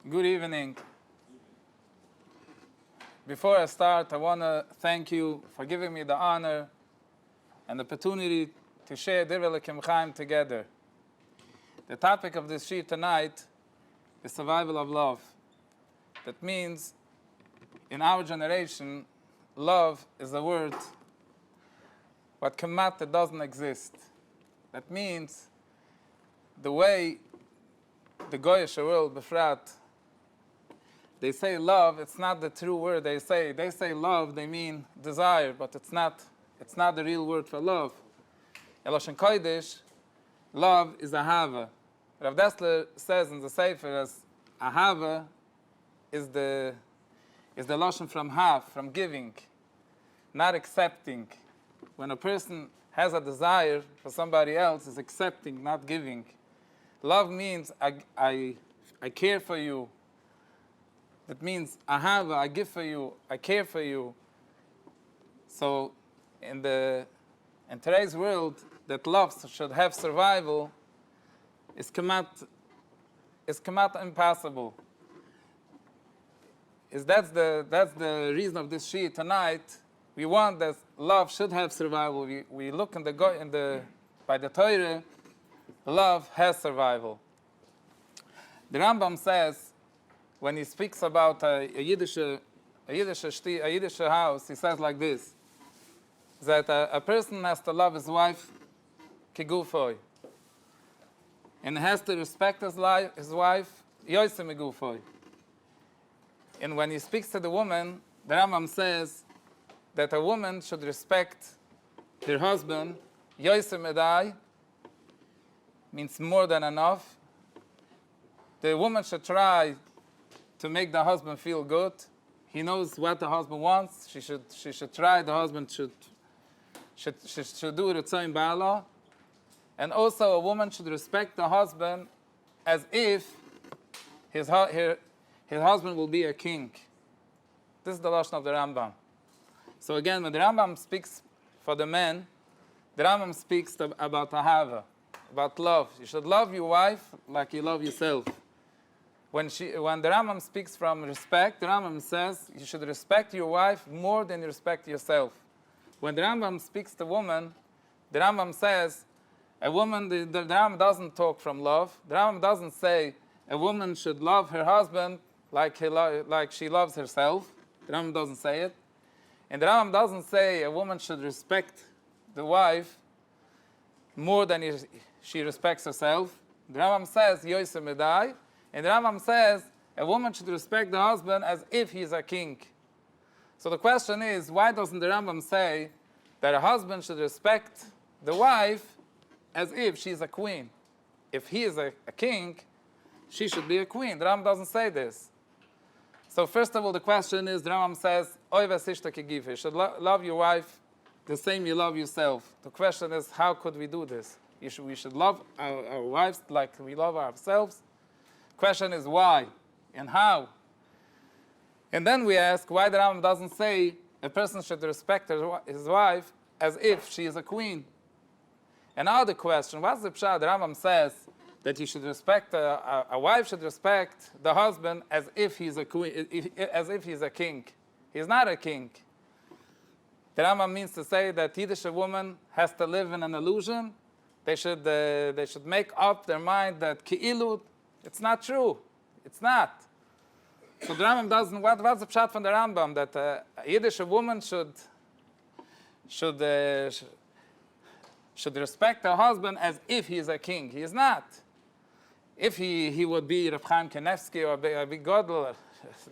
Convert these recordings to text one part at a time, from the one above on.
Good evening. Before I start, I want to thank you for giving me the honor and the opportunity to share Divrei L'Kim Chaim together. The topic of this sheet tonight is survival of love. That means, in our generation, love is a word what kemat that doesn't exist. That means the way the Goyish world befrat, they say love, it's not the true word they say. They say love, they mean desire, but it's not the real word for love. In Lashon Kodesh, love is ahava. Rav Dessler says in the Sefer as ahava is the Lashon from have, from giving, not accepting. When a person has a desire for somebody else, is accepting, not giving. Love means I care for you. That means ahava, I give for you, I care for you. So in today's world, that love should have survival is kemat impossible. That's the reason of this sheet tonight. We want that love should have survival. We look by the Torah, love has survival. The Rambam says, when he speaks about a Yiddish house, he says like this, that a person has to love his wife kigufoy, and has to respect his wife yoyse migufoy. And when he speaks to the woman, the Rambam says that a woman should respect her husband yoyse medai, means more than enough. The woman should try to make the husband feel good. He knows what the husband wants. She should try. The husband should do the same ba'ala. And also a woman should respect the husband as if his husband will be a king. This is the lashon of the Rambam. So again, when the Rambam speaks for the men, the Rambam speaks about ahava, about love. You should love your wife like you love yourself. When the Rambam speaks from respect, the Rambam says you should respect your wife more than you respect yourself. When the Rambam speaks to woman, the Rambam says a woman, the Rambam doesn't talk from love. The Rambam doesn't say a woman should love her husband like she loves herself. The Rambam doesn't say it. And the Rambam doesn't say a woman should respect the wife more than she respects herself. The Rambam says yoyse medai. And the Rambam says a woman should respect the husband as if he's a king. So the question is, why doesn't the Rambam say that a husband should respect the wife as if she's a queen? If he is a king, she should be a queen. The Rambam doesn't say this. So first of all, the question is, the Rambam says, Oy v'sishta kigife. You should love your wife the same you love yourself. The question is, how could we do this? We should love our wives like we love ourselves. Question is why and how. And then we ask why the Rambam doesn't say a person should respect his wife as if she is a queen. And now the question, what's the pshat? The Rambam says that he should respect, a wife should respect the husband as if he's a queen, as if he's a king. He's not a king. The Rambam means to say that Yiddish woman has to live in an illusion. They should make up their mind that ki'ilu, it's not true. It's not. So the Rambam doesn't. What's the pshat from the Rambam that a Yiddish woman should respect her husband as if he is a king? He is not. If he would be Reb Chaim Kanevsky or a big godler,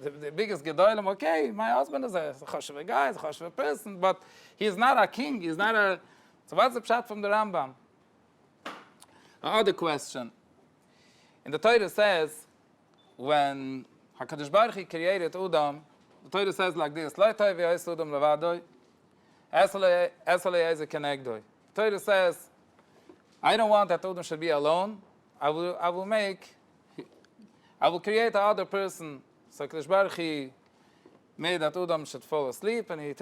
the biggest gedolim, okay, my husband is a choshev guy, is a choshev person, but he is not a king. He is not a. So what's the pshat from the Rambam? Another question. And the Torah says, when HaKadosh Baruch Hu created Udam, the Torah says like this, Lo tov v'yos Udam levadoi, esale yeze kenegdoi. The Torah says, I don't want that Udam should be alone. I will create another person. So HaKadosh Baruch Hu made that Udam should fall asleep, and he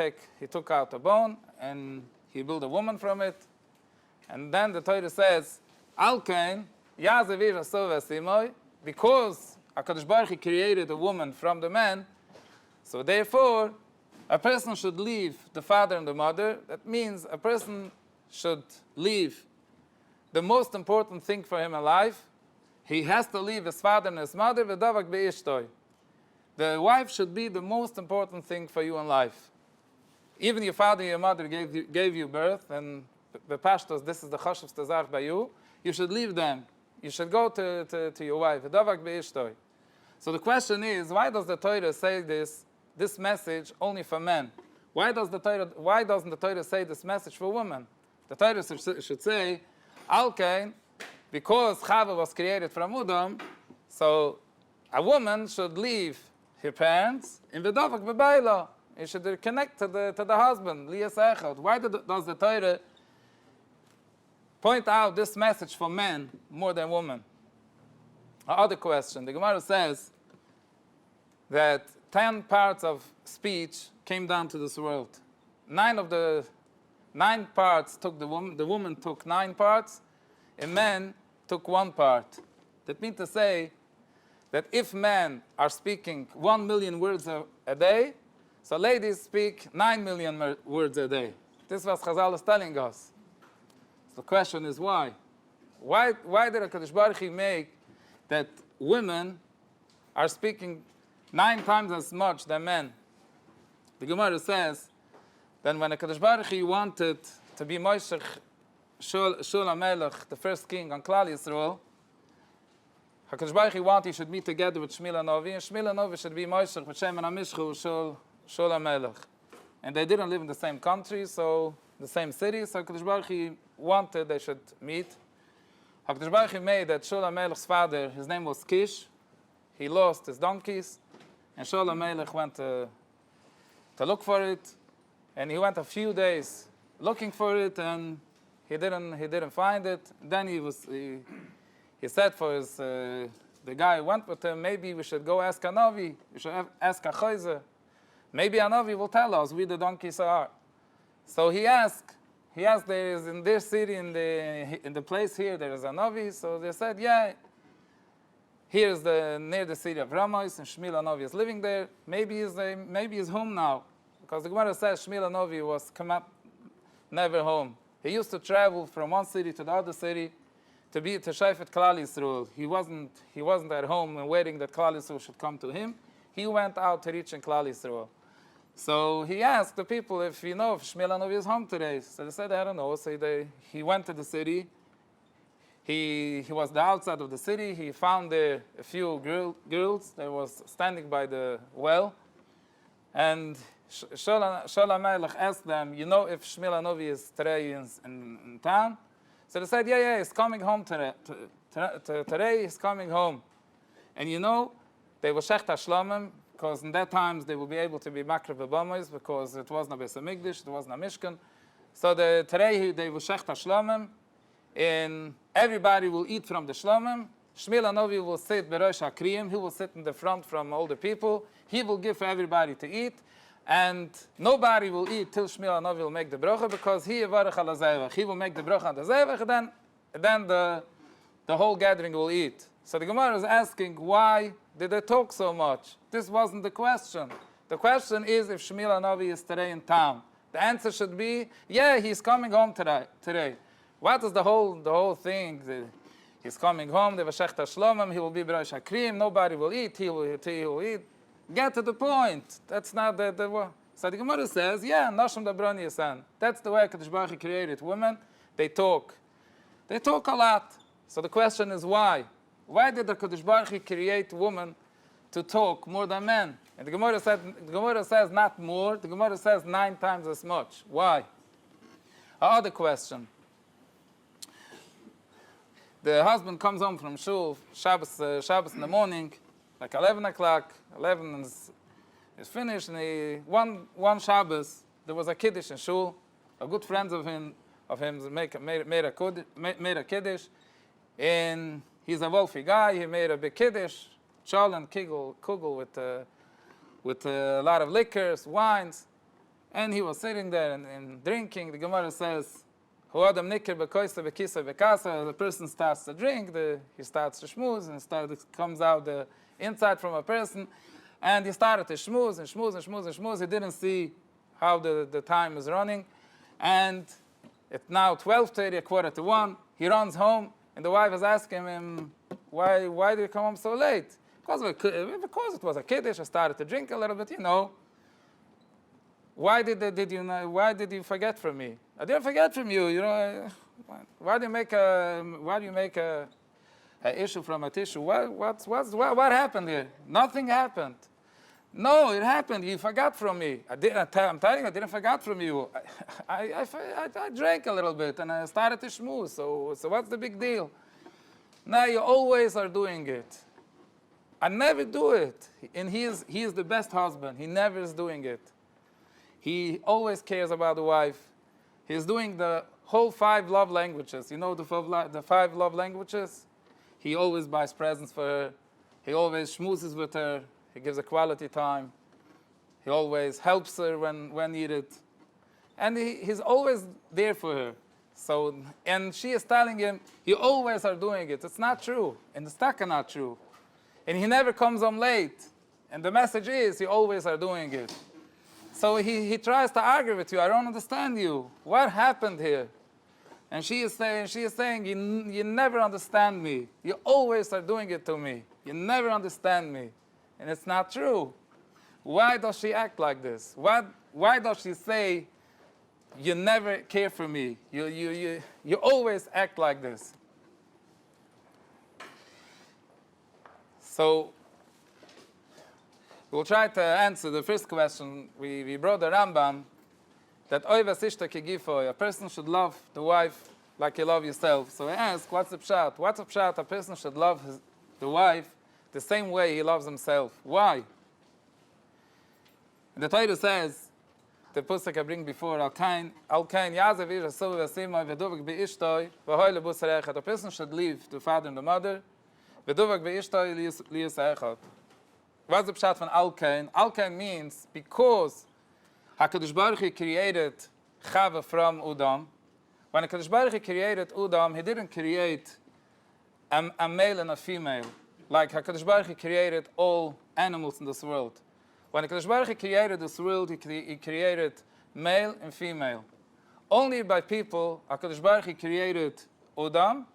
took out a bone, and he built a woman from it. And then the Torah says, Al kain, because HaKadosh Baruch Hu created a woman from the man, so therefore, a person should leave the father and the mother. That means a person should leave the most important thing for him in life. He has to leave his father and his mother. V'davak be'ishtoi. The wife should be the most important thing for you in life. Even your father and your mother gave you birth, and the pashtos, this is the chashuvste zach by you. You should leave them. You should go to your wife. V'davak be'ishtoi. So the question is, why does the Torah say this message only for men? Why doesn't the Torah say this message for women? The Torah should say, Alkein, because Chava was created from Udam, so a woman should leave her parents in V'davak B'bayla. It should connect to the husband, Liyas Echad. Why does the Torah point out this message for men more than women? Other question. The Gemara says that 10 parts of speech came down to this world. 9 of the 9 parts took the woman. The woman took 9 parts. And men took 1 part. That means to say that if men are speaking 1 million words a day, so ladies speak 9 million words a day. This is what Chazal is telling us. So the question is why? Why did HaKadosh Baruch Hu make that women are speaking 9 times as much than men? The Gemara says that when HaKadosh Baruch Hu wanted to be Moshe Shul HaMelech, the first king on Klal Yisrael, HaKadosh Baruch Hu wanted he should meet together with Shmuel HaNovi, and Shmuel HaNovi should be Moshe with Shem and Amishchu Shul HaMelech. And they didn't live in the same country, so the same city, so HaKadosh Baruch Hu wanted they should meet. HaKadosh Baruch Hu made that Shul HaMelech's father, his name was Kish. He lost his donkeys, and Shul HaMelech went to look for it, and he went a few days looking for it, and he didn't find it. Then he said for his the guy who went with him, maybe we should go ask a Navi. We should ask a Chayzer. Maybe a Navi will tell us where the donkeys are. So he asked there is in this city, in the place here, there is a Navi. So they said, yeah, here's near the city of Ramos, and Shmuel HaNovi is living there. Maybe he's home now, because the Gemara says Shmuel HaNovi was never home. He used to travel from one city to the other city to Sheifet Klal Yisrael. He wasn't at home and waiting that Klal Yisrael should come to him. He went out to reach in Klal Yisrael. So he asked the people if Shmuel HaNovi is home today. So they said, I don't know. So he went to the city. He was the outside of the city. He found there a few girls that was standing by the well. And Shul HaMelech asked them, you know if Shmuel HaNovi is today in town? So they said, yeah, he's coming home today. Today he's coming home. And you know, they were Shecht HaShlomim, because in that times they will be able to be Makriv B'Bamos, because it wasn't a Beis HaMikdash, it wasn't a Mishkan. So today they will Shecht HaShlomim, and everybody will eat from the Shlomim. Shmuel HaNovi will sit Berosh HaKriyim, he will sit in the front from all the people. He will give for everybody to eat. And nobody will eat till Shmuel HaNovi will make the bracha, because he yivarech al hazevach. He will make the bracha on the zevach, and then the whole gathering will eat. So the Gemara is asking, why did they talk so much? This wasn't the question. The question is if Shmuel HaNovi is today in town. The answer should be, yeah, he's coming home today. What is the whole thing? He's coming home, the Vashech Tashlomim, he will be B'Rosh HaKriyim, nobody will eat, he will eat. Get to the point. That's not the so the Gemara says, yeah, Nashim Dabrani Yasan. That's the way HaKadosh Baruch Hu created women. They talk a lot. So the question is why? Why did HaKadosh Baruch Hu create women to talk more than men? And the Gemara says not more. The Gemara says 9 times as much. Why? Other question. The husband comes home from shul Shabbos in the morning, like 11 o'clock. 11 is finished, and one Shabbos there was a kiddush in shul. A good friend of him made a kiddush, and he's a wealthy guy. He made a big kiddush, chal and kugel with a lot of liquors, wines, and he was sitting there and drinking. The Gemara says, "Hu adam nikir bekoisa bekisa bekasa." The person starts to drink, he starts to schmooze, and comes out inside from a person, and he started to schmooze and schmooze and schmooze and schmooze. He didn't see how the time is running, and it's now 12:30, 1:45. He runs home, and the wife is asking him, why did you come home so late? Because it was a kiddush. I started to drink a little bit, you know. Why did you forget from me? I didn't forget from you. You know, why do you make a issue from a tissue? What happened here? Nothing happened. No, it happened. You forgot from me. I'm telling you, I didn't forget from you. I drank a little bit and I started to schmooze. So what's the big deal? Now you always are doing it. I never do it. And he is the best husband. He never is doing it. He always cares about the wife. He's doing the whole 5 love languages. You know the 5 love languages? He always buys presents for her. He always schmoozes with her. He gives her quality time. He always helps her when needed. And he's always there for her. So, and she is telling him, you always are doing it. It's not true. And it's not true. And he never comes home late. And the message is, you always are doing it. So he tries to argue with you. I don't understand you. What happened here? And she is saying, you never understand me. You always are doing it to me. You never understand me. And it's not true. Why does she act like this? Why does she say, you never care for me? You always act like this. So we'll try to answer the first question. We brought the Rambam that a person should love the wife like you love yourself. So we ask, what's the pshat? What's the pshat? A person should love the wife the same way he loves himself. Why? And the Torah says, the Pusik I bring before, a person should leave the father and the mother. What's the pshat from Al-Kain? Al-Kain means because HaKadosh Baruch Hu created Chava from Udam. When HaKadosh Baruch Hu created Udam, he didn't create a male and a female. Like HaKadosh Baruch Hu created all animals in this world. When HaKadosh Baruch Hu created this world, he created male and female. Only by people, HaKadosh Baruch Hu created Udam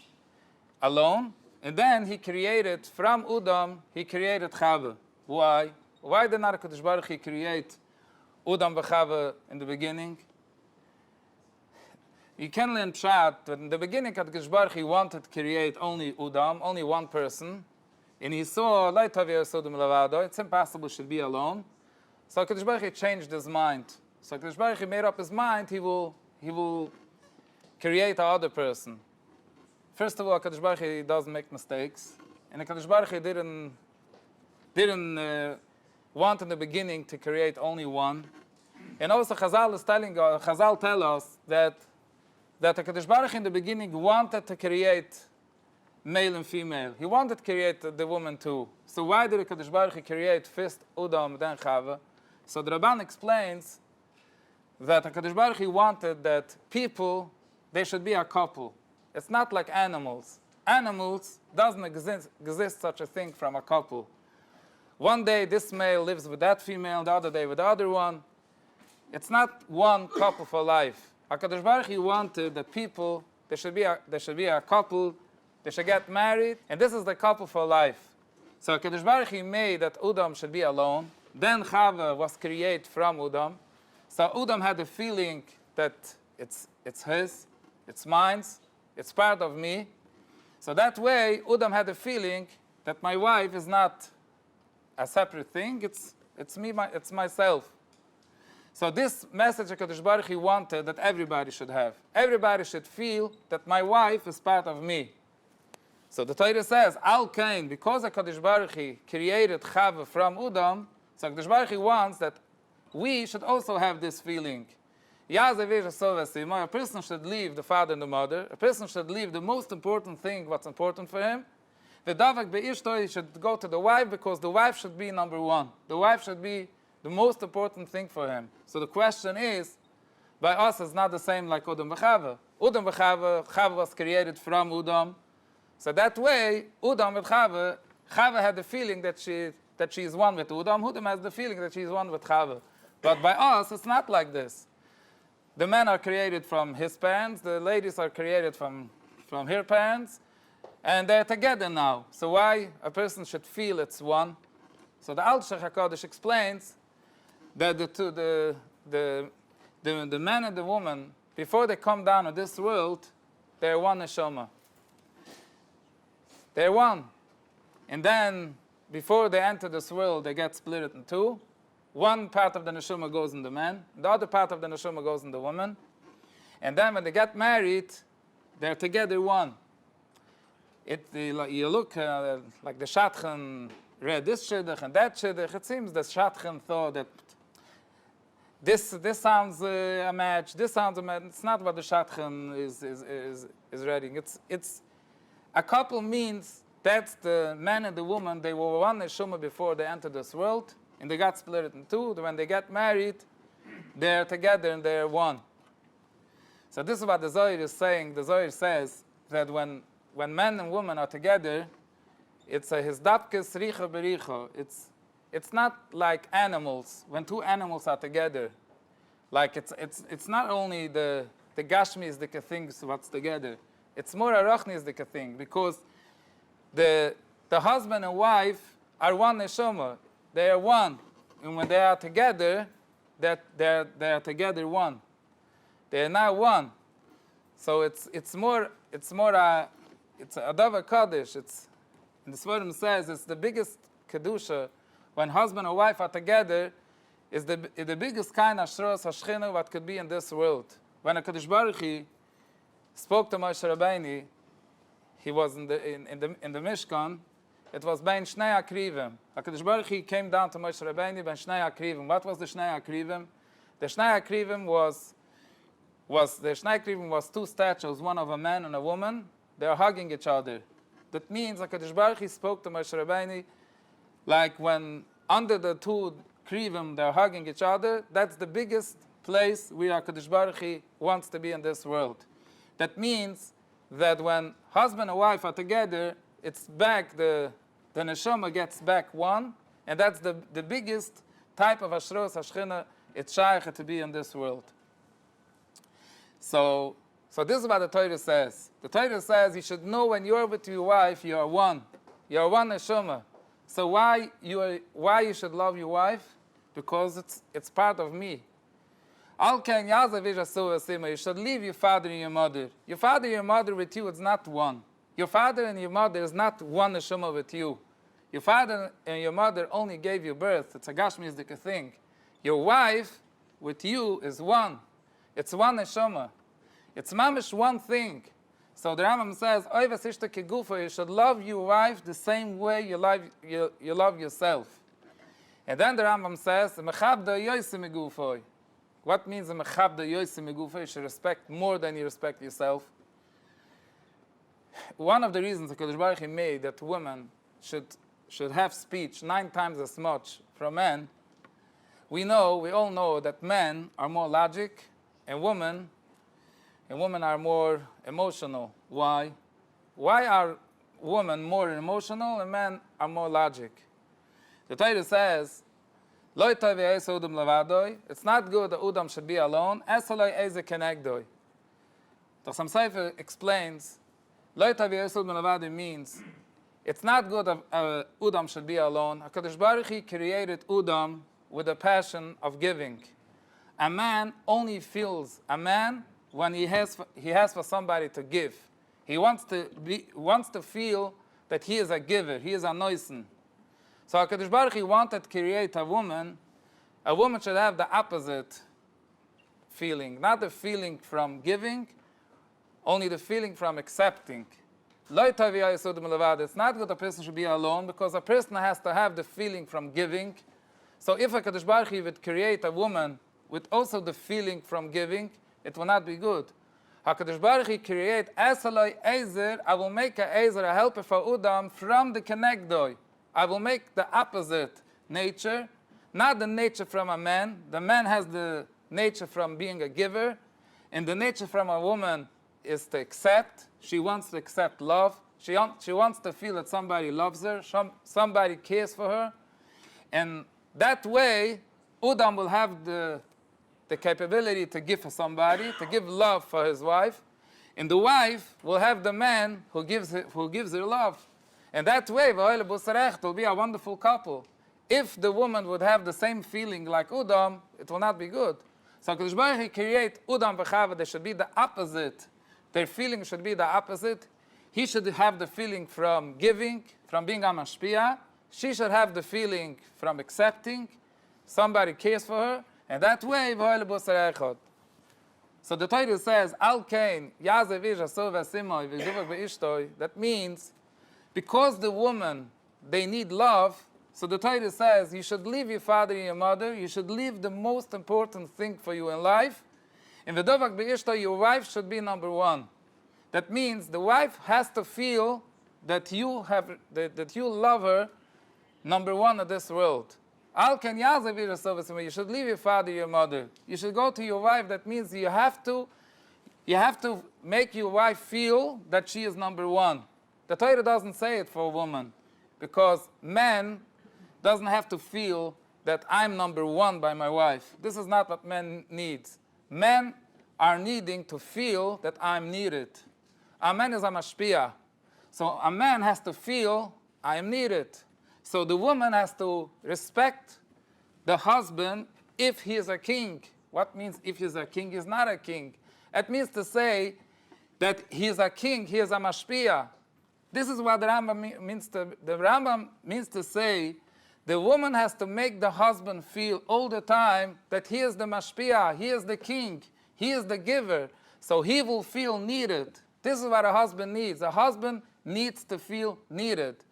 alone, and then he created, from Udam, he created Chava. Why? Why did not HaKadosh Baruch Hu create Udam v'Chava in the beginning? You can learn pshat that in the beginning HaKadosh Baruch Hu wanted to create only Udam, only one person, and he saw, it's impossible, should be alone. So HaKadosh Baruch Hu changed his mind. So HaKadosh Baruch Hu made up his mind, he will create another person. First of all, HaKadosh Baruch Hu doesn't make mistakes, and HaKadosh Baruch Hu didn't want in the beginning to create only one. And also Chazal tell us that HaKadosh Baruch Hu in the beginning wanted to create male and female. He wanted to create the woman too. So why did HaKadosh Baruch Hu create first Udam, then Chava? So the Rabban explains that HaKadosh Baruch Hu wanted that people, they should be a couple. It's not like animals. Animals doesn't exist such a thing from a couple. One day this male lives with that female, the other day with the other one. It's not one couple for life. HaKadosh Baruch Hu wanted that people, they should be a couple, they should get married, and this is the couple for life. So HaKadosh Baruch Hu made that Udam should be alone. Then Chava was created from Udam. So Udam had the feeling that it's his, it's mine, it's part of me. So that way, Udam had the feeling that my wife is not a separate thing, it's me, it's myself. So this message HaKadosh Baruch Hu wanted that everybody should have. Everybody should feel that my wife is part of me. So the Torah says, Al-Kain, because HaKadosh Baruch Hu created Chava from Udam, so HaKadosh Baruch Hu wants that we should also have this feeling. A person should leave the father and the mother. A person should leave the most important thing, what's important for him. He should go to the wife because the wife should be number one. The wife should be the most important thing for him. So the question is, by us it's not the same like Udam v'Chava. Udam v'Chava, Chava was created from Udam. So that way, Udam and Chava Chava had the feeling that she is one with Udam. Udam has the feeling that she is one with Chava. But by us, it's not like this. The men are created from his parents. The ladies are created from her parents. And they're together now. So why a person should feel it's one? So the Al Sheikh HaKadosh explains that the man and the woman, before they come down to this world, they're one neshama. They're one. And then, before they enter this world, they get split in two. One part of the neshama goes in the man, the other part of the neshama goes in the woman. And then when they get married, they're together one. You look like the Shadchan read this shidduch and that shidduch. It seems the Shadchan thought that this sounds a match, this sounds a match. It's not what the Shadchan is reading. It's a couple means that's the man and the woman. They were one neshama before they entered this world, and they got split in two. When they get married, they're together and they're one. So this is what the Zohar is saying. The Zohar says that when man and woman are together, it's a hizdapkes richa bericha. It's not like animals. When two animals are together, like it's not only the gashmi is the things what's together. It's more a rachni is the thing, because the husband and wife are one neshama. They are one, and when they are together, they are together one. They are now one. So it's a davar kaddish. And the Svarim says it's the biggest kedusha when husband and wife are together. Is the biggest kind of shros hashchina what could be in this world. When a Kadosh Baruch Hu spoke to Moshe Rabbeinu, he was in the Mishkan. It was bein shnei akrivim. HaKadosh Baruch Hu came down to Moshe Rabbeinu bein shnei akrivim. What was the shnei akrivim? The shnei akrivim was two statues, one of a man and a woman. They are hugging each other. That means HaKadosh Baruch Hu spoke to Moshe Rabbeinu like when under the two krivim they're hugging each other. That's the biggest place where HaKadosh Baruch Hu wants to be in this world. That means that when husband and wife are together, it's back, the neshama gets back one, and that's the biggest type of ashros hashchina it's shaykh to be in this world. So this is what the Torah says. The Torah says you should know when you're with your wife, you are one. You are one neshama. So why you should love your wife? Because it's part of me. You should leave your father and your mother. Your father and your mother with you is not one. Your father and your mother is not one neshama with you. Your father and your mother only gave you birth. It's a gashmistic thing. Your wife with you is one. It's one neshama. It's mamish one thing. So the Rambam says, you should love your wife the same way you love yourself. And then the Rambam says, what means you should respect more than you respect yourself? One of the reasons the Kodesh Baruch Hu made that women should have speech 9 times as much from men, we all know that men are more logic and women are more emotional. Why? Why are women more emotional and men are more logic? The Torah says, it's not good that Udam should be alone. The Chassam Sofer explains, means it's not good that Udam should be alone. HaKadosh Baruch Hu created Udam with a passion of giving. A man only feels a man when he has for somebody to give. He wants to feel that he is a giver, he is a noisen. So HaKadosh Baruch Hu wanted to create a woman. A woman should have the opposite feeling, not the feeling from giving, only the feeling from accepting. It's not good a person should be alone, because a person has to have the feeling from giving. So if HaKadosh Baruch Hu would create a woman with also the feeling from giving, it will not be good. HaKadosh Baruch Hu create Esaloi Ezer, I will make a Ezer, a helper for Udam, from the Kenegdoi. I will make the opposite nature, not the nature from a man. The man has the nature from being a giver, and the nature from a woman is to accept. She wants to accept love. She wants to feel that somebody loves her, somebody cares for her. And that way, Udam will have the capability to give for somebody, to give love for his wife. And the wife will have the man who gives her love. And that way, it will be a wonderful couple. If the woman would have the same feeling like Udam, it will not be good. So Kadosh Baruch Hu create Udam v'Chava, they should be the opposite. Their feeling should be the opposite. He should have the feeling from giving, from being a mashpia. She should have the feeling from accepting. Somebody cares for her. And that way, so the Torah says, Al Kain, Yazev Ish Asov Asimoi, V'Duvak Be'ishtoi. That means, because the woman, they need love, so the Torah says, you should leave your father and your mother, you should leave the most important thing for you in life. In V'Duvak Be'ishtoi, your wife should be number one. That means the wife has to feel that you love her, number one in this world. Al Ken Yazev Ish Asov Asimoi. You should leave your father, your mother. You should go to your wife. That means you have to make your wife feel that she is number one. The Torah doesn't say it for a woman, because man doesn't have to feel that I'm number one by my wife. This is not what men need. Men are needing to feel that I'm needed. A man is a mashpia. So a man has to feel I am needed. So the woman has to respect the husband if he is a king. What means if he is a king? He is not a king. It means to say that he is a king, he is a mashpia. This is what the Rambam means to. The Rambam means to say the woman has to make the husband feel all the time that he is the mashpia, he is the king, he is the giver. So he will feel needed. This is what a husband needs. A husband needs to feel needed.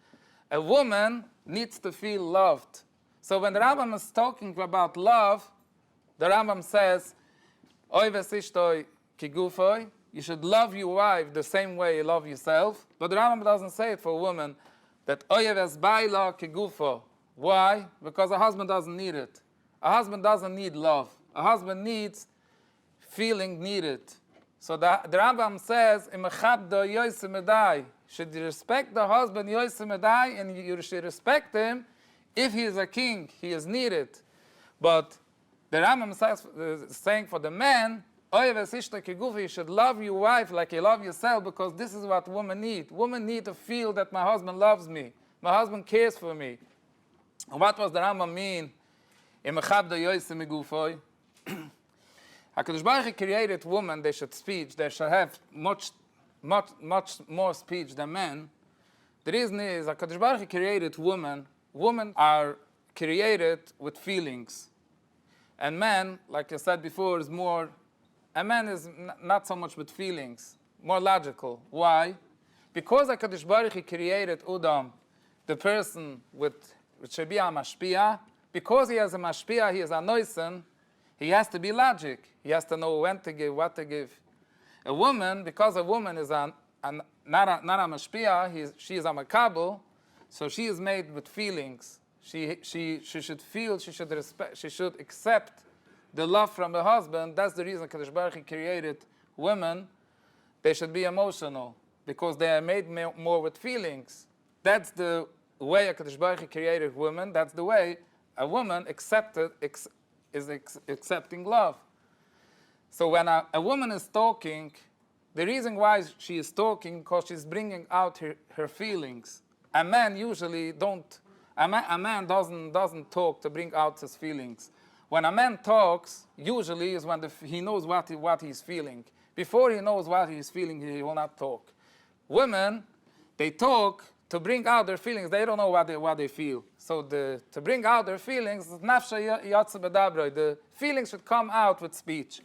A woman needs to feel loved. So when the Rambam is talking about love, the Rambam says, Oy vesishtoi kigufoi. You should love your wife the same way you love yourself. But the Rambam doesn't say it for a woman, that oyev es baila kigufo. Why? Because a husband doesn't need it. A husband doesn't need love. A husband needs feeling needed. So the Rambam says, should you respect the husband and you should respect him if he is a king, he is needed. But the Rambam says, saying for the man, you should love your wife like you love yourself, because this is what women need. Women need to feel that my husband loves me, my husband cares for me. And what does the Rambam mean? HaKadosh Baruch Hu created women, they should have much more speech than men. The reason is, HaKadosh Baruch Hu created women. Women are created with feelings. And men, like I said before, is more, a man is not so much with feelings, more logical. Why? Because HaKadosh Baruch Hu created Udam, the person with should be a mashpia. Because he has a mashpia, he is a noisen, he has to be logic. He has to know when to give, what to give. A woman, because a woman is not a mashpia, she is a makabel, so she is made with feelings. She should feel, she should respect, she should accept the love from the husband. That's the reason Kadosh Baruch Hu created women. They should be emotional, because they are made more with feelings. That's the way Kadosh Baruch Hu created women. That's the way a woman is accepting love. So when a woman is talking, the reason why she is talking, because she's bringing out her feelings. A man usually don't. A man doesn't talk to bring out his feelings. When a man talks, usually is when he knows what he's feeling. Before he knows what he's feeling, he will not talk. Women, they talk to bring out their feelings. They don't know what they feel. So to bring out their feelings, the feelings should come out with speech.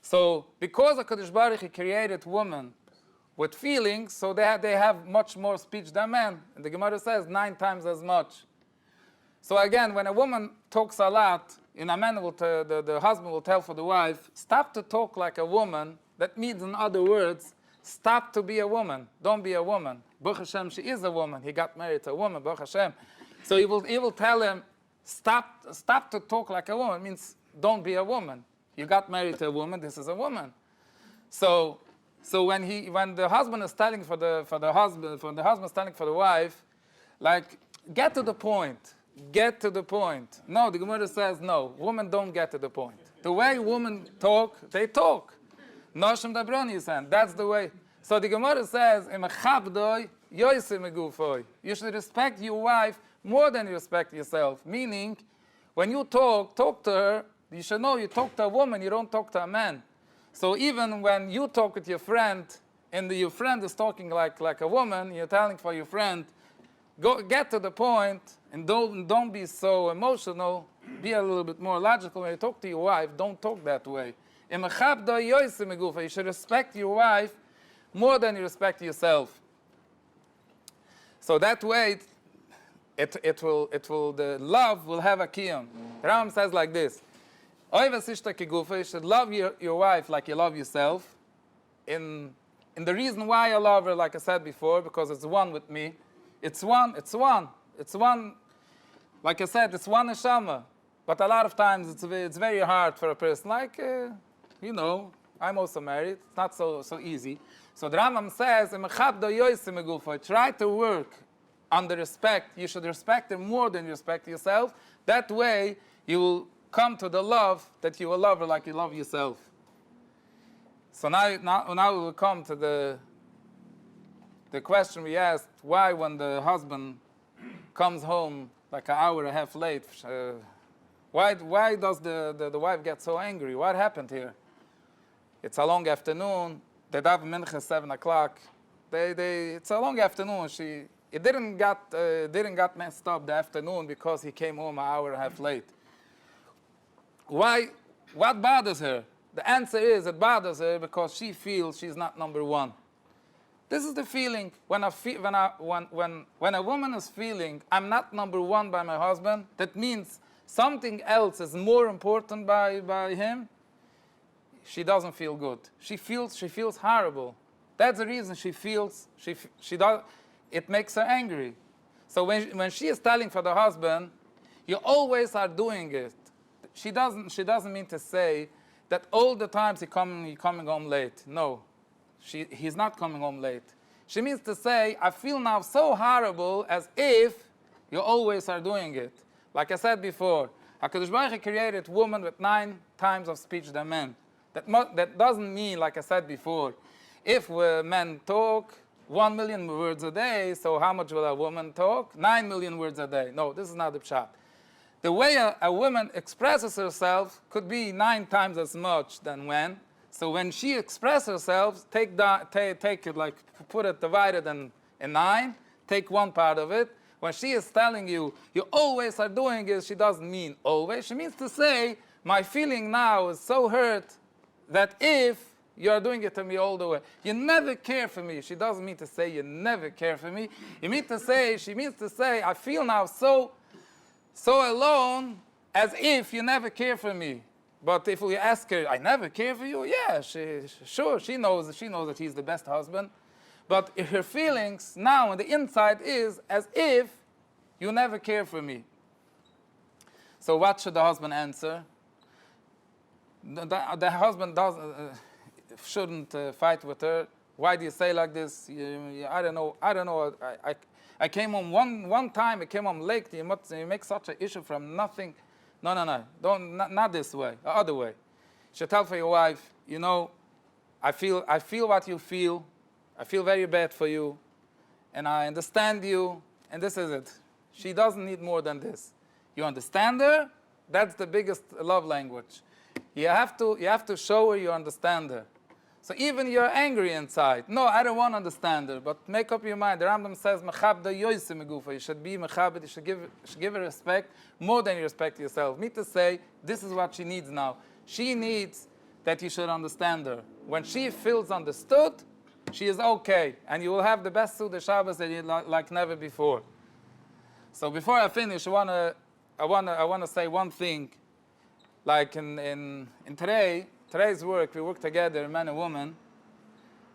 So because HaKadosh Baruch Hu created women with feelings, so they have much more speech than men. And the Gemara says 9 times as much. So again, when a woman talks a lot, and a man the husband will tell for the wife, stop to talk like a woman. That means, in other words, stop to be a woman. Don't be a woman. Baruch Hashem, she is a woman. He got married to a woman, Baruch Hashem. So he will tell him, stop to talk like a woman. It means, don't be a woman. You got married to a woman, this is a woman. So So when the husband is telling for the husband is telling for the wife, like, get to the point. Get to the point. No, the Gemara says no. Women don't get to the point. The way women talk, they talk. Noshim dabroni saying that's the way. So the Gemara says, you should respect your wife more than you respect yourself. Meaning, when you talk to her, you should know you talk to a woman, you don't talk to a man. So even when you talk with your friend, and your friend is talking like a woman, you're telling for your friend, get to the point, and don't be so emotional. Be a little bit more logical. When you talk to your wife, don't talk that way. You should respect your wife more than you respect yourself. So that way, the love will have a kiyum. Rambam says like this: you should love your wife like you love yourself. In the reason why I love her, like I said before, because it's one with me. It's one. Like I said, it's one neshama. But a lot of times it's very hard for a person. Like, I'm also married. It's not so easy. So the Rambam says, try to work on the respect. You should respect her more than you respect yourself. That way, you will come to the love that you will love her like you love yourself. So now we will come to the question we asked, why when the husband comes home like an hour and a half late, why does the wife get so angry? What happened here? It's a long afternoon. They daven mincha 7 o'clock. It's a long afternoon. It didn't got messed up the afternoon because he came home an hour and a half late. Why? What bothers her? The answer is it bothers her because she feels she's not number one. This is the feeling when a woman is feeling I'm not number one by my husband. That means something else is more important by him. She doesn't feel good. She feels horrible. That's the reason she feels she does. It makes her angry. So when she is telling for the husband, you always are doing it. She doesn't mean to say that all the times he's coming home late. No, he's not coming home late. She means to say, I feel now so horrible as if you always are doing it. Like I said before, HaKadosh Baruch Hu created women with 9 times of speech than men. That doesn't mean, like I said before, if men talk 1 million words a day, so how much will a woman talk? 9 million words a day. No, this is not the pshat. The way a woman expresses herself could be 9 times as much than when. So when she expresses herself, take it like put it divided in 9. Take one part of it. When she is telling you always are doing it, she doesn't mean always. She means to say, my feeling now is so hurt that if you are doing it to me all the way, you never care for me. She doesn't mean to say you never care for me. She means to say, I feel now so alone as if you never care for me. But if we ask her, I never care for you, yeah, she knows that he's the best husband. But her feelings now on the inside is as if you never care for me. So what should the husband answer? The husband shouldn't fight with her. Why do you say like this? I don't know. I came home one time. I came home late. You make such an issue from nothing. No. Not this way. The other way. You should tell for your wife. I feel what you feel. I feel very bad for you, and I understand you. And this is it. She doesn't need more than this. You understand her. That's the biggest love language. You have to show her you understand her. So even you're angry inside. No, I don't want to understand her, but make up your mind. The Rambam says, you should be mechabed, you should give her respect more than you respect yourself. Me to say, this is what she needs now. She needs that you should understand her. When she feels understood, she is okay, and you will have the best Suda Shabbos that you like never before. So before I finish, I wanna say one thing. Like in today's work, we work together, man and woman.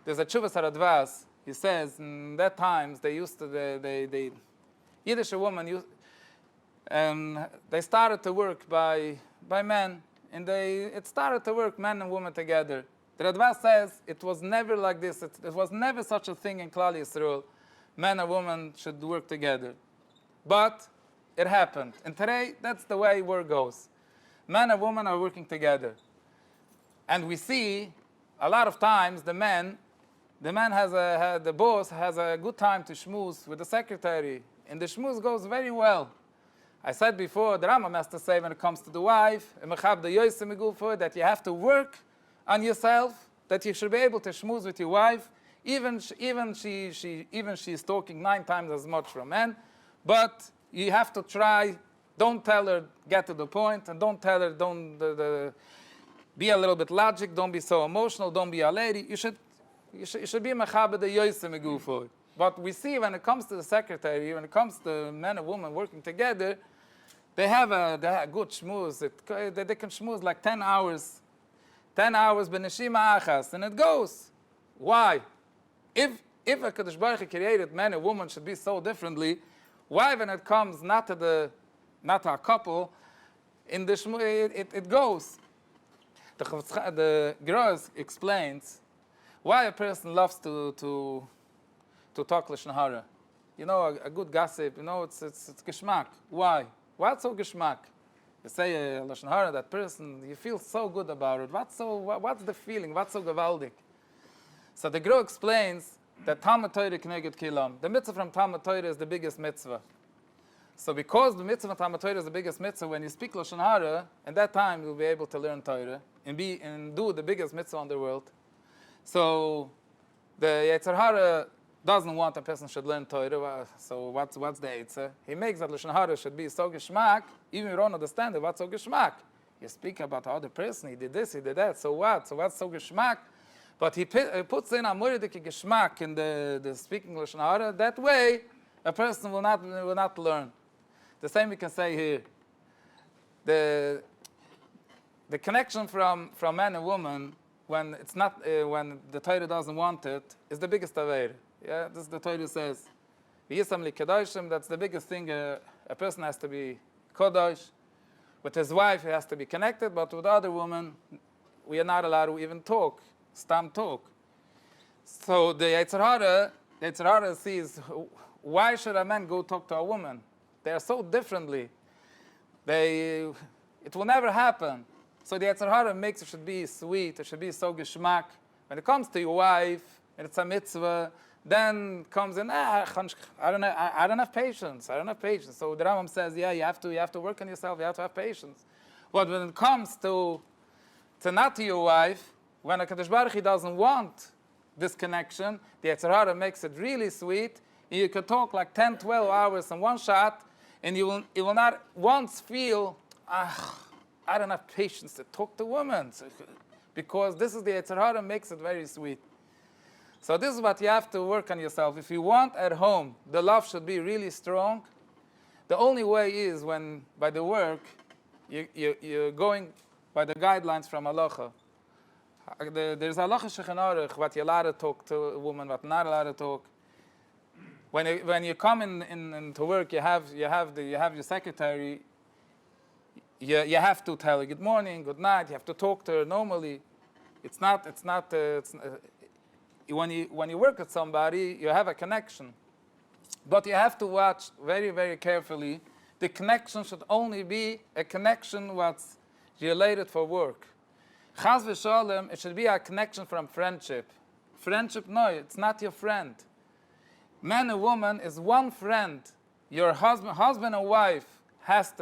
There's a Chuvas Haradvas. He says in that times they used to the Yiddish woman they started to work by men, and it started to work men and women together. The Radva says it was never like this. It was never such a thing in Klal Yisrael. Man and woman should work together. But it happened. And today, that's the way work goes. Man and woman are working together. And we see a lot of times the boss has a good time to schmooze with the secretary. And the schmooze goes very well. I said before, the Rambam has to say when it comes to the wife, that you have to work on yourself, that you should be able to schmooze with your wife, even she's talking 9 times as much from men, but you have to try. Don't tell her get to the point, and don't tell her be a little bit logic. Don't be so emotional. Don't be a lady. You should be mechaber the yoyse megufo. But we see when it comes to the secretary, when it comes to men and women working together, they have a good schmooze. They can schmooze like 10 hours. 10 hours b'neshima achas, and it goes. Why? If a Kadosh Baruch Hu created man and woman should be so differently, why when it comes not to a couple, in the it goes. The Gross explains why a person loves to talk lashon hara. You know, a good gossip. You know, it's geschmack. Why? What's so geschmack? You say lashon hara, that person, you feel so good about it. What's the feeling? What's so gewaldig? So the Gro explains that Talmud Torah kneged kilam. The mitzvah from Talmud Torah is the biggest mitzvah. So because the mitzvah from Talmud Torah is the biggest mitzvah, when you speak lashon hara, at that time you'll be able to learn Torah and do the biggest mitzvah in the world. So the Yetzer Hara doesn't want a person should learn Torah. So what's the Yetzer? He makes that lashon hara should be so geschmack, even if you don't understand it. What's so geschmack? You speak about the other person. He did this. He did that. So what? So what's so geschmack? But he puts in a muridik geschmack in the speaking lashon hara. That way, a person will not learn. The same we can say here. The connection from man and woman when it's not when the Torah doesn't want it is the biggest aveir. Yeah, this the Torah says. That's the biggest thing. A person has to be kodosh. With his wife, he has to be connected. But with other women, we are not allowed to even talk. Stam talk. So the Yetzer Hara sees, why should a man go talk to a woman? They are so differently. It will never happen. So the Yetzer Hara makes it should be sweet. It should be so geschmack. When it comes to your wife and it's a mitzvah, then comes in, I don't have patience. I don't have patience. So the Rambam says, yeah, you have to work on yourself. You have to have patience. But when it comes to not to your wife, when a Kadosh Baruch Hu doesn't want this connection, the Yetzer Hara makes it really sweet. You can talk like 10, 12 hours in one shot, and you will not once feel, I don't have patience to talk to women. Because this is the Yetzer Hara makes it very sweet. So this is what you have to work on yourself. If you want at home, the love should be really strong. The only way is when, by the work, you're going by the guidelines from halacha. There's halacha shulchan aruch, what you're allowed to talk to a woman, what not allowed to talk. When you come in to work, you have your secretary. You have to tell her good morning, good night. You have to talk to her normally. When you work with somebody, you have a connection. But you have to watch very, very carefully. The connection should only be a connection what's related for work. Chas v'sholem, it should be a connection from friendship. Friendship, no, it's not your friend. Man and woman is one friend. Your husband and wife have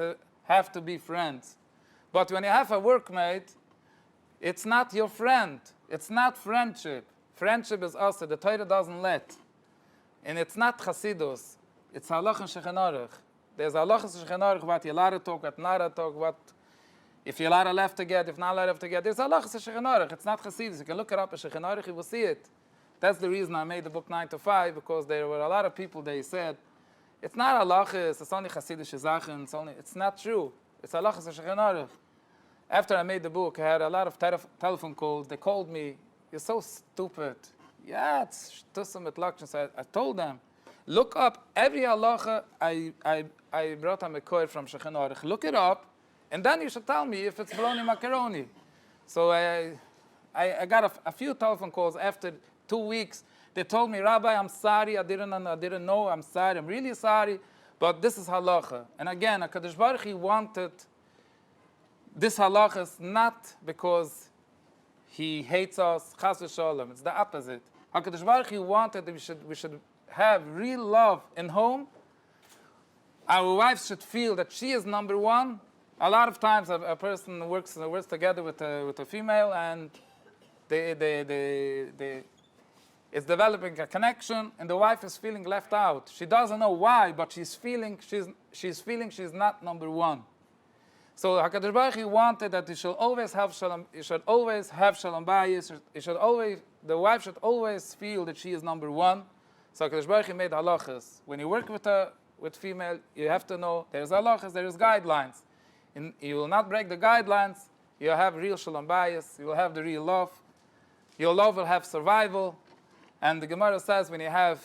to be friends. But when you have a workmate, it's not your friend. It's not friendship. Friendship is also, the Torah doesn't let. And it's not chasidus. It's halacha shulchan aruch. There's halacha shulchan aruch what you're allowed to talk, what not allowed to talk, what if you're allowed to left to get, if not allowed to get. There's halacha shulchan aruch. It's not chasidus. You can look it up in shulchan aruch, you will see it. That's the reason I made the book 9 to 5, because there were a lot of people, they said, it's not halacha, it's only chasidus zachen, it's not true. It's halacha shulchan aruch. After I made the book, I had a lot of telephone calls. They called me, you're so stupid. Yeah, it's shtusam mit lakshan. So I told them, look up every halacha I brought a mekoyer from shulchan aruch. Look it up, and then you should tell me if it's bologna macaroni. So I got a few telephone calls after 2 weeks. They told me, Rabbi, I'm sorry, I didn't know, I'm sorry, I'm really sorry, but this is halacha. And again, HaKadosh Baruch Hu wanted this halacha is not because he hates us, chas v'sholem. It's the opposite. HaKadosh Baruch Hu wanted that we should have real love in home. Our wives should feel that she is number one. A lot of times a person works together with a female, and it's developing a connection, and the wife is feeling left out. She doesn't know why, but she's feeling she's not number one. So HaKadosh Baruch Hu wanted that you should always have shalom. You should always have shalom bayis. The wife should always feel that she is number one. So HaKadosh Baruch Hu made halachas. When you work with female, you have to know there's halachas, there's guidelines. And you will not break the guidelines. You'll have real shalom bayis. You will have the real love. Your love will have survival. And the Gemara says when you have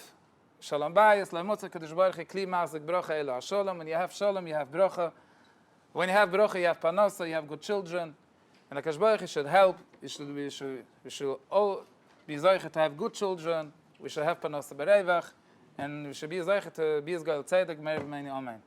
shalom bayis, la'motza kadosh baruch hu kli ma'azik brocha ela shalom. When you have shalom, you have brocha. When you have brocha, you have panasa, you have good children. And the Kadosh Baruch Hu should help. We should all be zeicha to have good children. We should have panasa berevach. And we should be zeicha to be as God tzedek, meir v'meini, amen.